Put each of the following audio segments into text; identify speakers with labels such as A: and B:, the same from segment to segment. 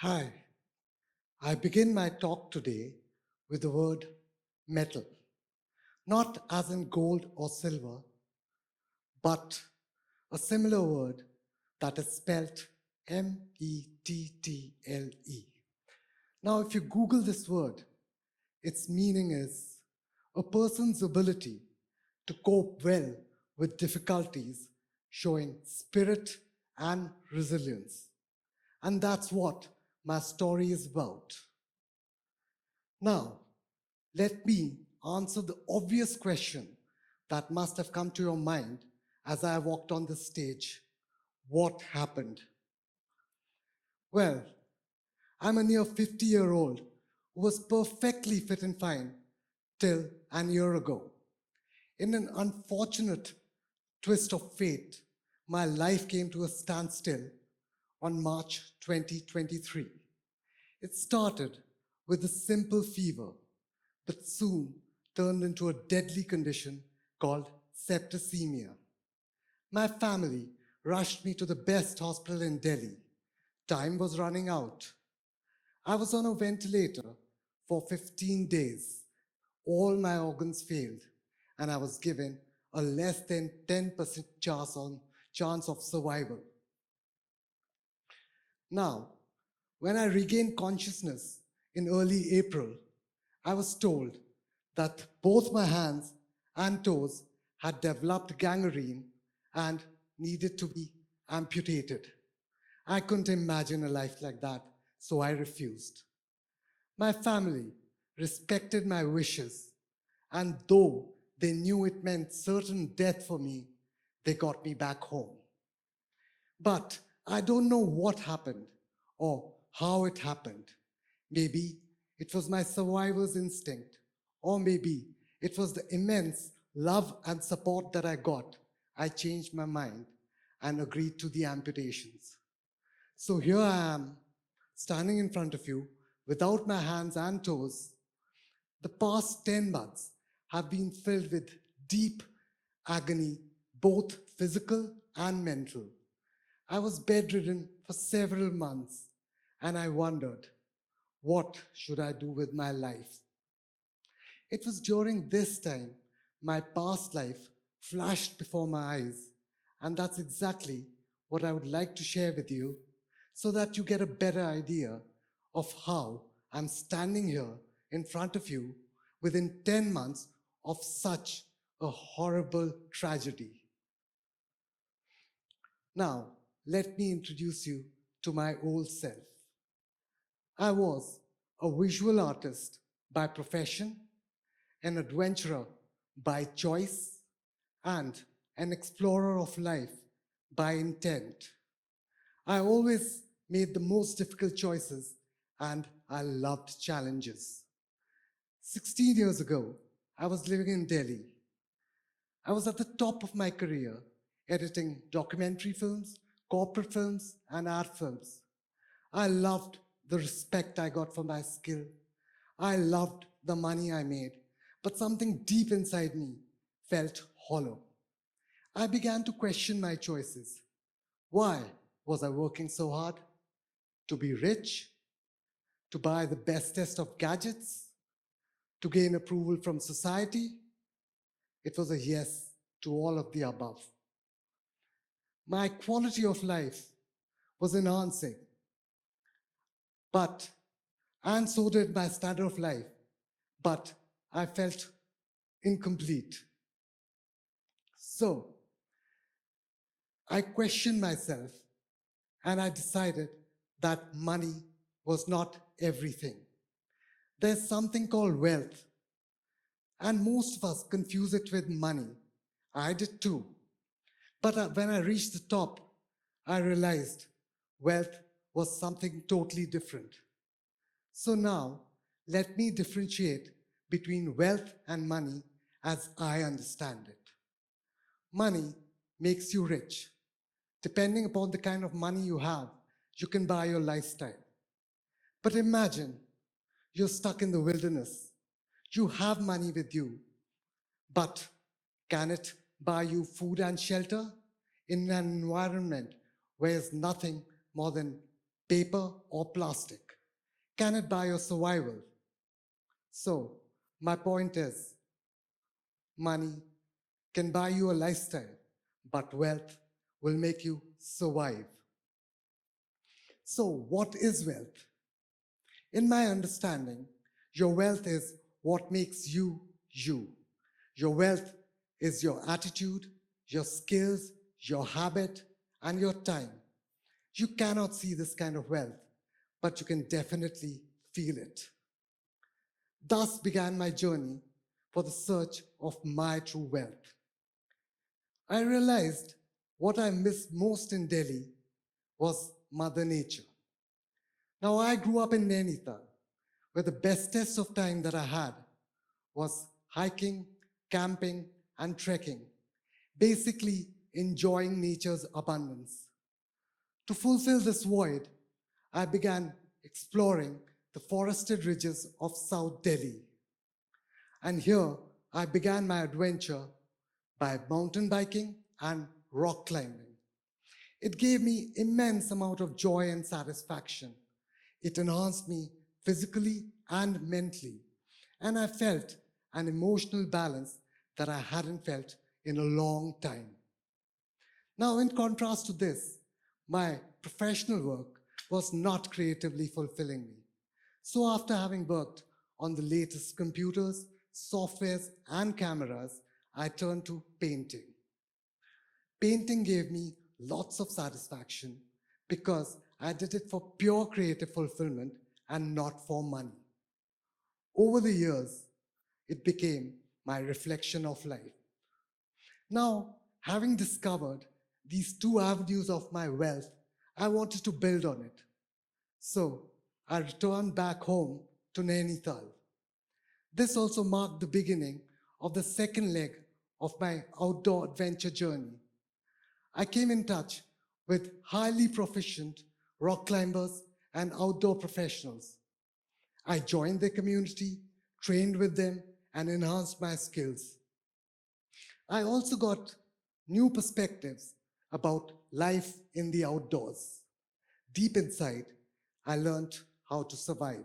A: Hi, I begin my talk today with the word metal, not as in gold or silver, but a similar word that is spelt Mettle. Now, if you Google this word, its meaning is a person's ability to cope well with difficulties, showing spirit and resilience. And that's what my story is about. Now, let me answer the obvious question that must have come to your mind as I walked on the stage. What happened? Well, I'm a near 50-year-old who was perfectly fit and fine till an year ago. In an unfortunate twist of fate, my life came to a standstill on March 2023. It started with a simple fever, but soon turned into a deadly condition called septicemia. My family rushed me to the best hospital in Delhi. Time was running out. I was on a ventilator for 15 days. All my organs failed, and I was given a less than 10% chance of survival. Now, when I regained consciousness in early April, I was told that both my hands and toes had developed gangrene and needed to be amputated. I couldn't imagine a life like that, so I refused. My family respected my wishes, and though they knew it meant certain death for me, they got me back home. But I don't know what happened or how it happened. Maybe it was my survivor's instinct, or maybe it was the immense love and support that I got. I changed my mind and agreed to the amputations. So here I am, standing in front of you without my hands and toes. The past 10 months have been filled with deep agony, both physical and mental. I was bedridden for several months, and I wondered, what should I do with my life? It was during this time my past life flashed before my eyes, and that's exactly what I would like to share with you so that you get a better idea of how I'm standing here in front of you within 10 months of such a horrible tragedy. Now, let me introduce you to my old self. I was a visual artist by profession, an adventurer by choice, and an explorer of life by intent. I always made the most difficult choices, and I loved challenges. 16 years ago, I was living in Delhi. I was at the top of my career, editing documentary films, corporate films, and art films. I loved the respect I got for my skill. I loved the money I made, but something deep inside me felt hollow. I began to question my choices. Why was I working so hard? To be rich? To buy the bestest of gadgets? To gain approval from society? It was a yes to all of the above. My quality of life was enhancing, but, and so did my standard of life, but I felt incomplete. So I questioned myself, and I decided that money was not everything. There's something called wealth, and most of us confuse it with money. I did too. But when I reached the top, I realized wealth was something totally different. So now, let me differentiate between wealth and money as I understand it. Money makes you rich. Depending upon the kind of money you have, you can buy your lifestyle. But imagine you're stuck in the wilderness. You have money with you, but can it buy you food and shelter in an environment where there's nothing more than paper or plastic? Can it buy your survival? So, my point is, money can buy you a lifestyle, but wealth will make you survive. So, what is wealth? In my understanding, your wealth is what makes you you. Your wealth is your attitude, your skills, your habit, and your time. You cannot see this kind of wealth, but you can definitely feel it. Thus began my journey for the search of my true wealth. I realized what I missed most in Delhi was Mother Nature. Now, I grew up in Nainital, where the bestest of time that I had was hiking, camping, and trekking, basically enjoying nature's abundance. To fulfill this void, I began exploring the forested ridges of South Delhi. And here I began my adventure by mountain biking and rock climbing. It gave me immense amount of joy and satisfaction. It enhanced me physically and mentally, and I felt an emotional balance that I hadn't felt in a long time. Now, in contrast to this, my professional work was not creatively fulfilling me. So after having worked on the latest computers, softwares, and cameras, I turned to painting. Painting gave me lots of satisfaction because I did it for pure creative fulfillment and not for money. Over the years, it became my reflection of life. Now, having discovered these two avenues of my wealth, I wanted to build on it. So, I returned back home to Nainital. This also marked the beginning of the second leg of my outdoor adventure journey. I came in touch with highly proficient rock climbers and outdoor professionals. I joined their community, trained with them, and enhanced my skills. I also got new perspectives about life in the outdoors. Deep inside, I learned how to survive.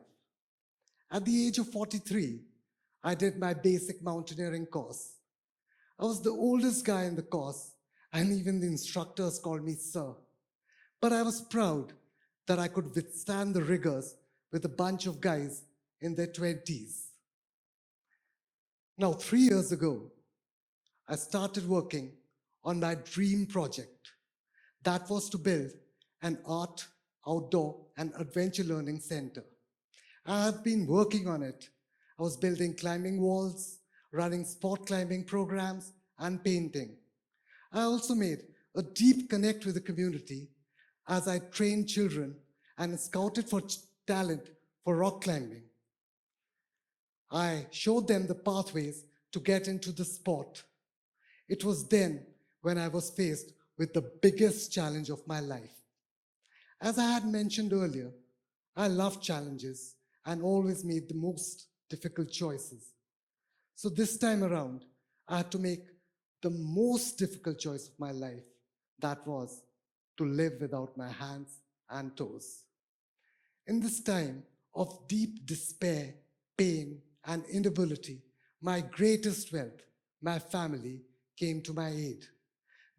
A: At the age of 43, I did my basic mountaineering course. I was the oldest guy in the course, and even the instructors called me sir. But I was proud that I could withstand the rigors with a bunch of guys in their 20s. Now, 3 years ago, I started working on my dream project. That was to build an art, outdoor, and adventure learning center. I have been working on it. I was building climbing walls, running sport climbing programs, and painting. I also made a deep connect with the community as I trained children and scouted for talent for rock climbing. I showed them the pathways to get into the sport. It was then when I was faced with the biggest challenge of my life. As I had mentioned earlier, I love challenges and always made the most difficult choices. So this time around, I had to make the most difficult choice of my life. That was to live without my hands and toes. In this time of deep despair, pain, and inability, my greatest wealth, my family, came to my aid.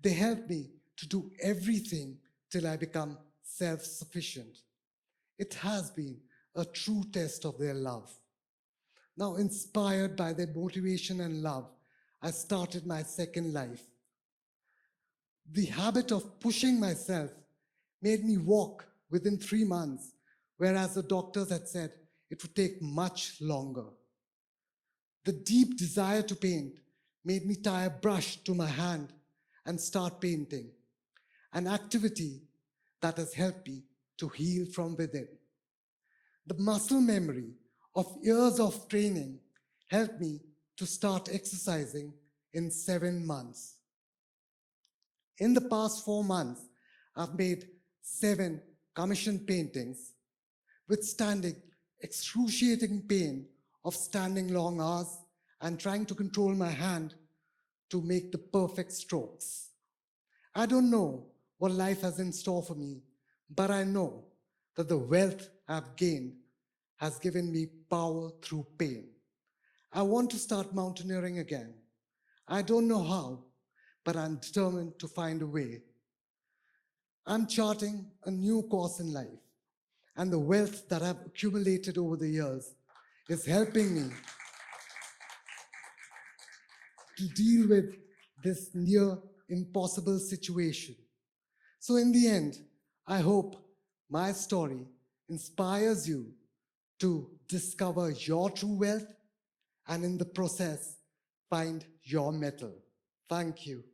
A: They helped me to do everything till I become self-sufficient. It has been a true test of their love. Now, inspired by their motivation and love, I started my second life. The habit of pushing myself made me walk within 3 months, whereas the doctors had said it would take much longer. The deep desire to paint made me tie a brush to my hand and start painting, an activity that has helped me to heal from within. The muscle memory of years of training helped me to start exercising in 7 months. In the past 4 months, I've made 7 commissioned paintings, withstanding excruciating pain of standing long hours and trying to control my hand to make the perfect strokes. I don't know what life has in store for me, but I know that the wealth I've gained has given me power through pain. I want to start mountaineering again. I don't know how, but I'm determined to find a way. I'm charting a new course in life, and the wealth that I've accumulated over the years is helping me to deal with this near impossible situation. So, in the end, I hope my story inspires you to discover your true wealth and, in the process, find your metal. Thank you.